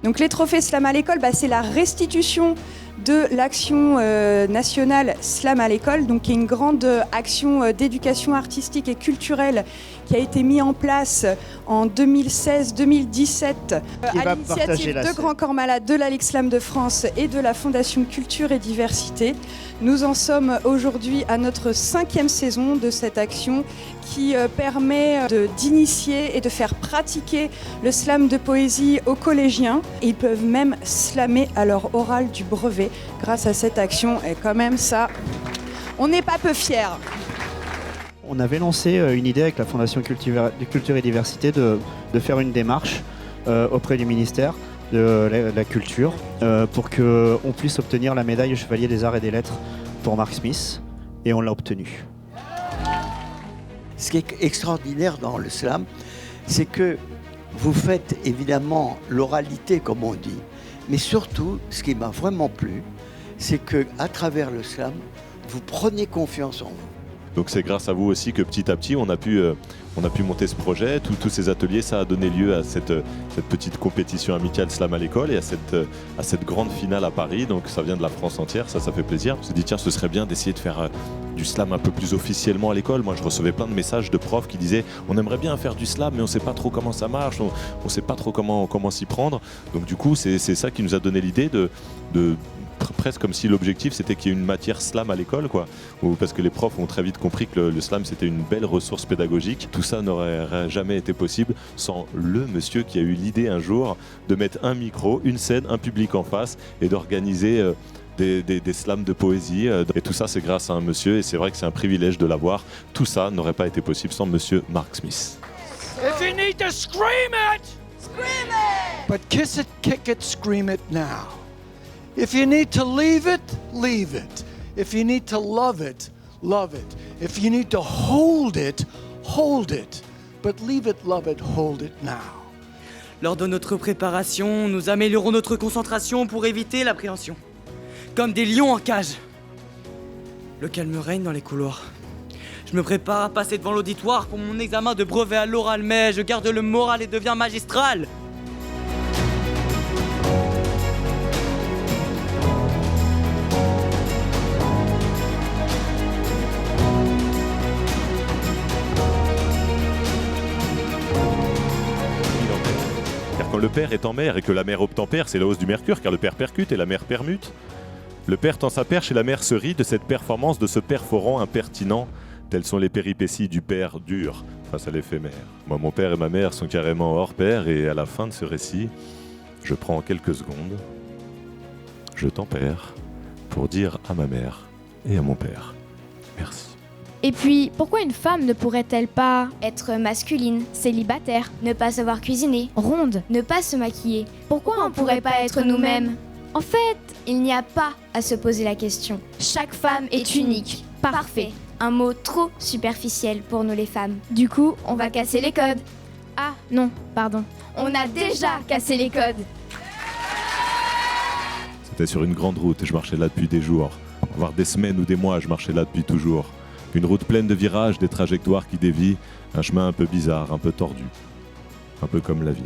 Donc les trophées Slam à l'école, c'est la restitution de l'action nationale Slam à l'école, donc qui est une grande action d'éducation artistique et culturelle qui a été mise en place en 2016-2017 à l'initiative de Grand Corps Malade, de la Ligue Slam de France et de la Fondation Culture et Diversité. Nous en sommes aujourd'hui à notre 5e saison de cette action qui permet d'initier et de faire pratiquer le slam de poésie aux collégiens. Ils peuvent même slammer à leur oral du brevet grâce à cette action. Et quand même ça, on n'est pas peu fiers. On avait lancé une idée avec la Fondation Culture et Diversité de faire une démarche auprès du ministère de la Culture pour qu'on puisse obtenir la médaille Chevalier des Arts et des Lettres pour Mark Smith, et on l'a obtenu. Ce qui est extraordinaire dans le slam, c'est que vous faites évidemment l'oralité, comme on dit, mais surtout, ce qui m'a vraiment plu, c'est qu'à travers le slam, vous prenez confiance en vous. Donc c'est grâce à vous aussi que petit à petit on a pu monter ce projet. Tous ces ateliers, ça a donné lieu à cette petite compétition amicale slam à l'école et à cette grande finale à Paris. Donc ça vient de la France entière, ça fait plaisir. On s'est dit tiens, ce serait bien d'essayer de faire du slam un peu plus officiellement à l'école. Moi je recevais plein de messages de profs qui disaient on aimerait bien faire du slam mais on ne sait pas trop comment ça marche, on ne sait pas trop comment s'y prendre. Donc du coup c'est ça qui nous a donné l'idée de presque comme si l'objectif c'était qu'il y ait une matière slam à l'école, quoi. Parce que les profs ont très vite compris que le slam c'était une belle ressource pédagogique. Tout ça n'aurait jamais été possible sans le monsieur qui a eu l'idée un jour de mettre un micro, une scène, un public en face et d'organiser des slams de poésie. Et tout ça c'est grâce à un monsieur et c'est vrai que c'est un privilège de l'avoir. Tout ça n'aurait pas été possible sans monsieur Mark Smith. If you need to scream it! Scream it! But kiss it, kick it, scream it now. If you need to leave it, leave it. If you need to love it, love it. If you need to hold it, hold it. But leave it, love it, hold it now. Lors de notre préparation, nous améliorons notre concentration pour éviter l'appréhension. Comme des lions en cage. Le calme règne dans les couloirs. Je me prépare à passer devant l'auditoire pour mon examen de brevet à l'oral, mais je garde le moral et deviens magistral. Quand le père est en mer et que la mère obtempère, c'est la hausse du mercure, car le père percute et la mère permute. Le père tend sa perche et la mère se rit de cette performance de ce perforant impertinent. Telles sont les péripéties du père dur face à l'éphémère. Moi, mon père et ma mère sont carrément hors pair et à la fin de ce récit, je prends quelques secondes, je tempère pour dire à ma mère et à mon père, merci. Et puis, pourquoi une femme ne pourrait-elle pas être masculine, célibataire, ne pas savoir cuisiner, ronde, ne pas se maquiller? Pourquoi on ne pourrait pas être nous-mêmes? En fait, il n'y a pas à se poser la question. Chaque femme est unique, parfait. Un mot trop superficiel pour nous les femmes. Du coup, on va casser les codes. Ah, non, pardon. On a déjà cassé les codes. C'était sur une grande route et je marchais là depuis des jours. Voire des semaines ou des mois, je marchais là depuis toujours. Une route pleine de virages, des trajectoires qui dévient, un chemin un peu bizarre, un peu tordu. Un peu comme la vie.